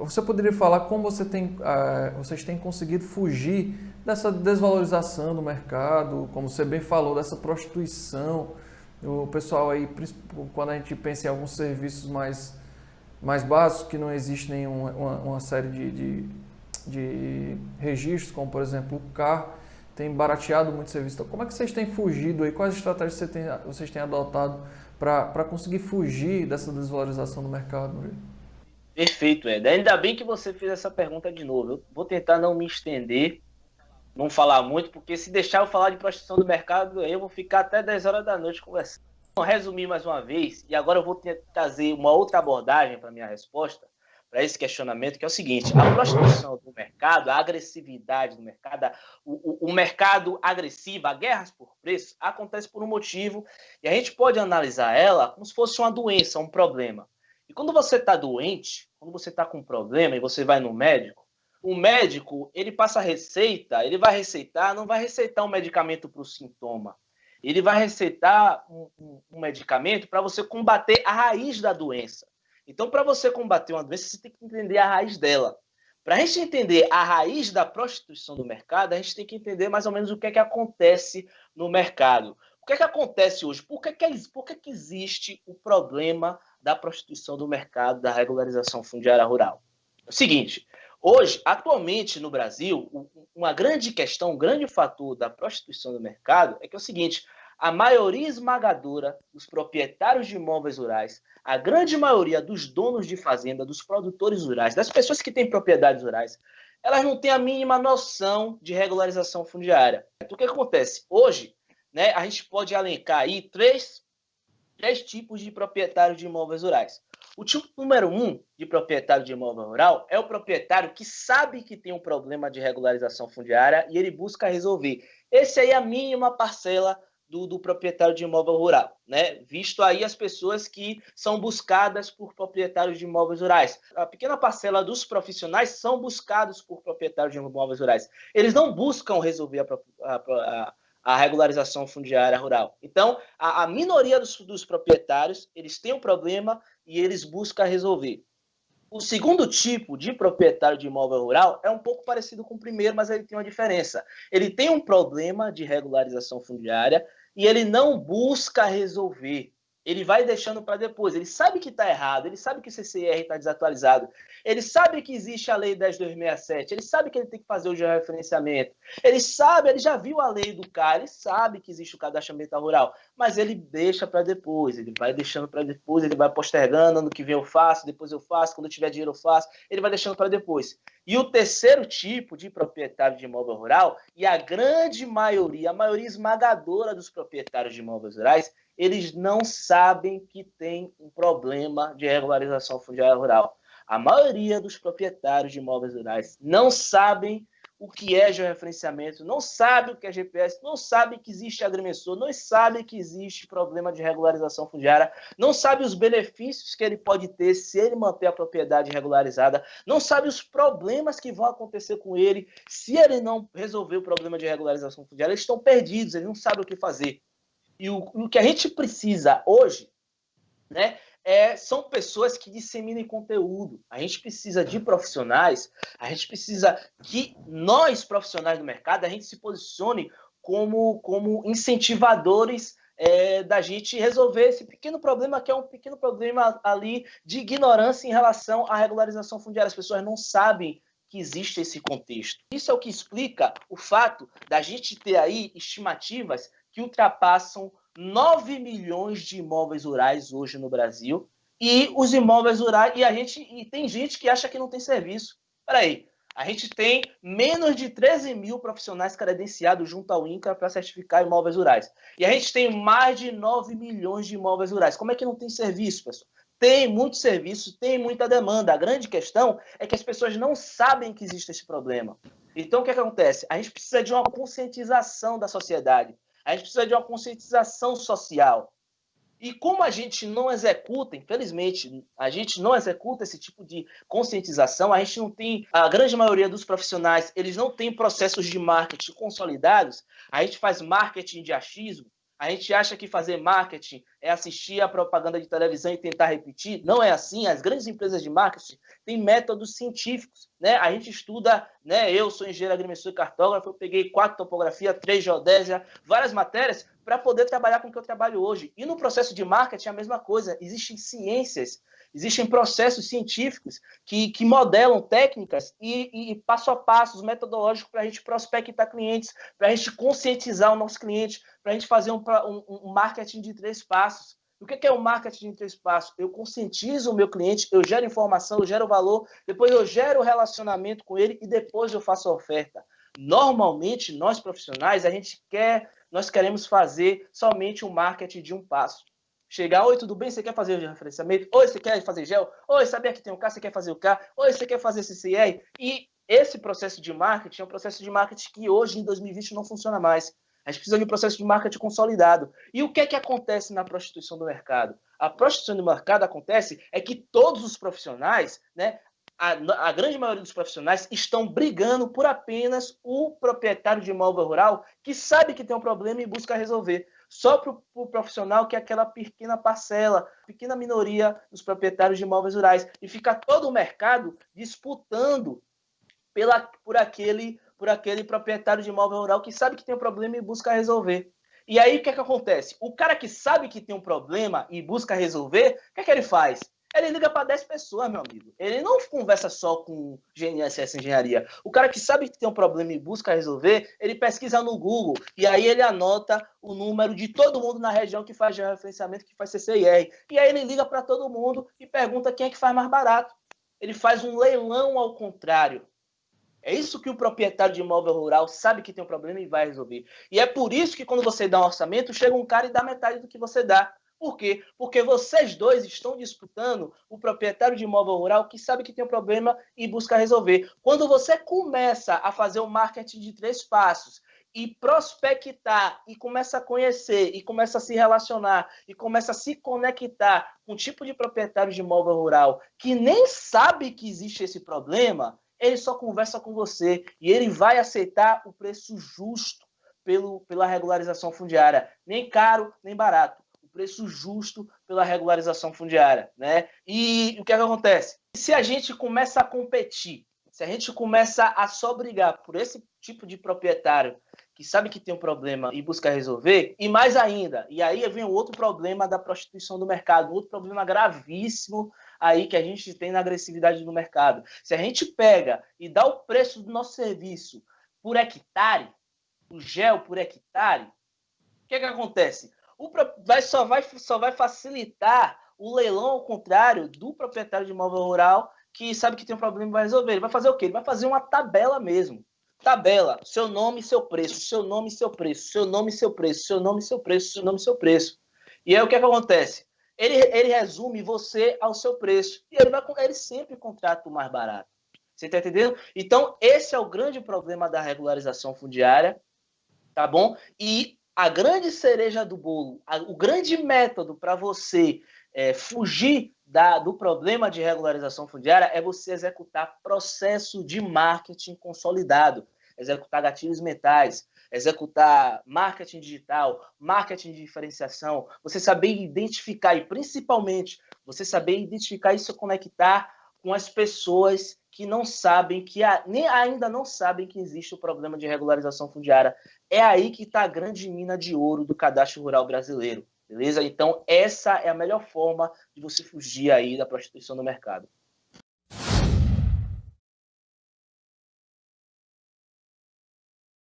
Você poderia falar como vocês têm conseguido fugir dessa desvalorização do mercado, como você bem falou, dessa prostituição. O pessoal aí, quando a gente pensa em alguns serviços mais básicos, que não existe nenhuma uma série de registros, como por exemplo o CAR, tem barateado muito serviço. Então, como é que vocês têm fugido aí? Quais estratégias vocês têm adotado para conseguir fugir dessa desvalorização do mercado, Murilo? Perfeito, Ed. Ainda bem que você fez essa pergunta de novo. Eu vou tentar não me estender, não falar muito, porque se deixar eu falar de prostituição do mercado, aí eu vou ficar até 10 horas da noite conversando. Vou resumir mais uma vez, e agora eu vou trazer uma outra abordagem para minha resposta, para esse questionamento, que é o seguinte: a prostituição do mercado, a agressividade do mercado, o mercado agressivo, a guerras por preços, acontece por um motivo, e a gente pode analisar ela como se fosse uma doença, um problema. E quando você está doente, quando você está com um problema e você vai no médico, o médico, ele passa a receita, ele vai receitar, não vai receitar um medicamento para o sintoma. Ele vai receitar um medicamento para você combater a raiz da doença. Então, para você combater uma doença, você tem que entender a raiz dela. Para a gente entender a raiz da prostituição do mercado, a gente tem que entender mais ou menos o que é que acontece no mercado. O que é que acontece hoje? Por que existe o problema da prostituição do mercado, da regularização fundiária rural? É o seguinte: hoje, atualmente no Brasil, uma grande questão, um grande fator da prostituição do mercado é que é o seguinte: a maioria esmagadora dos proprietários de imóveis rurais, a grande maioria dos donos de fazenda, dos produtores rurais, das pessoas que têm propriedades rurais, elas não têm a mínima noção de regularização fundiária. Então, o que acontece? Hoje, né, a gente pode elencar aí três tipos de proprietários de imóveis rurais. O tipo número 1 de proprietário de imóvel rural é o proprietário que sabe que tem um problema de regularização fundiária e ele busca resolver. Esse aí é a mínima parcela do proprietário de imóvel rural, né? Visto aí as pessoas que são buscadas por proprietários de imóveis rurais. A pequena parcela dos profissionais são buscados por proprietários de imóveis rurais. Eles não buscam resolver a regularização fundiária rural. Então, a minoria dos proprietários, eles têm um problema e eles buscam resolver. O segundo tipo de proprietário de imóvel rural é um pouco parecido com o primeiro, mas ele tem uma diferença. Ele tem um problema de regularização fundiária e ele não busca resolver. Ele vai deixando para depois. Ele sabe que está errado, ele sabe que o CCR está desatualizado, ele sabe que existe a Lei 10.267, ele sabe que ele tem que fazer o georreferenciamento, ele sabe, ele já viu a lei do CAR, ele sabe que existe o cadastro ambiental rural, mas ele deixa para depois, ele vai deixando para depois, ele vai postergando, ano que vem eu faço, depois eu faço, quando eu tiver dinheiro eu faço, ele vai deixando para depois. E o terceiro tipo de proprietário de imóvel rural, e a grande maioria, a maioria esmagadora dos proprietários de imóveis rurais, eles não sabem que tem um problema de regularização fundiária rural. A maioria dos proprietários de imóveis rurais não sabem o que é georreferenciamento, não sabe o que é GPS, não sabe que existe agrimensor, não sabe que existe problema de regularização fundiária, não sabe os benefícios que ele pode ter se ele manter a propriedade regularizada, não sabe os problemas que vão acontecer com ele se ele não resolver o problema de regularização fundiária. Eles estão perdidos, eles não sabem o que fazer. E o que a gente precisa hoje, né, são pessoas que disseminem conteúdo. A gente precisa de profissionais, a gente precisa que nós, profissionais do mercado, a gente se posicione como incentivadores da gente resolver esse pequeno problema, que é um pequeno problema ali de ignorância em relação à regularização fundiária. As pessoas não sabem que existe esse contexto. Isso é o que explica o fato da gente ter aí estimativas que ultrapassam 9 milhões de imóveis rurais hoje no Brasil, e os imóveis rurais, e tem gente que acha que não tem serviço. Peraí, a gente tem menos de 13 mil profissionais credenciados junto ao INCRA para certificar imóveis rurais. E a gente tem mais de 9 milhões de imóveis rurais. Como é que não tem serviço, pessoal? Tem muito serviço, tem muita demanda. A grande questão é que as pessoas não sabem que existe esse problema. Então, o que acontece? A gente precisa de uma conscientização da sociedade. A gente precisa de uma conscientização social. E como a gente não executa, infelizmente, a gente não executa esse tipo de conscientização, a gente não tem, a grande maioria dos profissionais, eles não têm processos de marketing consolidados, a gente faz marketing de achismo, a gente acha que fazer marketing é assistir a propaganda de televisão e tentar repetir. Não é assim. As grandes empresas de marketing tem métodos científicos, né? A gente estuda, né? Eu sou engenheiro agrimensor e cartógrafo, eu peguei 4 topografia, 3 geodésia, várias matérias para poder trabalhar com o que eu trabalho hoje. E no processo de marketing é a mesma coisa, existem ciências, existem processos científicos que modelam técnicas e passo a passo, metodológicos para a gente prospectar clientes, para a gente conscientizar o nosso cliente, para a gente fazer um marketing de 3 passos. O que é o marketing de 3 passos? Eu conscientizo o meu cliente, eu gero informação, eu gero valor, depois eu gero relacionamento com ele e depois eu faço a oferta. Normalmente, nós profissionais, nós queremos fazer somente um marketing de 1 passo. Chegar, oi, tudo bem? Você quer fazer o referenciamento? Oi, você quer fazer gel? Oi, sabia que tem um K, você quer fazer o K? Oi, você quer fazer CCR? E esse processo de marketing é um processo de marketing que hoje, em 2020, não funciona mais. A gente precisa de um processo de marketing consolidado. E o que é que acontece na prostituição do mercado? A prostituição do mercado acontece é que todos os profissionais, né, a grande maioria dos profissionais estão brigando por apenas o proprietário de imóvel rural que sabe que tem um problema e busca resolver. Só para o profissional que é aquela pequena parcela, pequena minoria dos proprietários de imóveis rurais. E fica todo o mercado disputando por aquele proprietário de imóvel rural que sabe que tem um problema e busca resolver. E aí, o que é que acontece? O cara que sabe que tem um problema e busca resolver, o que ele faz? Ele liga para 10 pessoas, meu amigo. Ele não conversa só com GNSS Engenharia. O cara que sabe que tem um problema e busca resolver, ele pesquisa no Google e aí ele anota o número de todo mundo na região que faz georreferenciamento, que faz CCIR. E aí ele liga para todo mundo e pergunta quem é que faz mais barato. Ele faz um leilão ao contrário. É isso que o proprietário de imóvel rural sabe que tem um problema e vai resolver. E é por isso que quando você dá um orçamento, chega um cara e dá metade do que você dá. Por quê? Porque vocês dois estão disputando o proprietário de imóvel rural que sabe que tem um problema e busca resolver. Quando você começa a fazer o marketing de 3 passos e prospectar, e começa a conhecer, e começa a se relacionar, e começa a se conectar com um tipo de proprietário de imóvel rural que nem sabe que existe esse problema, ele só conversa com você e ele vai aceitar o preço justo pela regularização fundiária. Nem caro, nem barato. O preço justo pela regularização fundiária, né? E o que é que acontece? Se a gente começa a competir, se a gente começa a só brigar por esse tipo de proprietário que sabe que tem um problema e busca resolver, e mais ainda, e aí vem o outro problema da prostituição do mercado, outro problema gravíssimo aí que a gente tem na agressividade do mercado. Se a gente pega e dá o preço do nosso serviço por hectare, o gel por hectare, o que é que acontece? Só vai facilitar o leilão ao contrário do proprietário de imóvel rural que sabe que tem um problema e vai resolver. Ele vai fazer o quê? Ele vai fazer uma tabela mesmo. Tabela, seu nome e seu preço, seu nome e seu preço, seu nome e seu preço, seu nome e seu preço, seu nome e seu preço. E aí o que é que acontece? Ele resume você ao seu preço. E ele sempre contrata o mais barato. Você está entendendo? Então, esse é o grande problema da regularização fundiária, tá bom? E a grande cereja do bolo, o grande método para você fugir do problema de regularização fundiária é você executar processo de marketing consolidado, executar gatilhos mentais, executar marketing digital, marketing de diferenciação, você saber identificar e, principalmente, você saber identificar e se conectar com as pessoas que não sabem, nem ainda não sabem que existe o problema de regularização fundiária. É aí que está a grande mina de ouro do cadastro rural brasileiro, beleza? Então, essa é a melhor forma de você fugir aí da prostituição do mercado.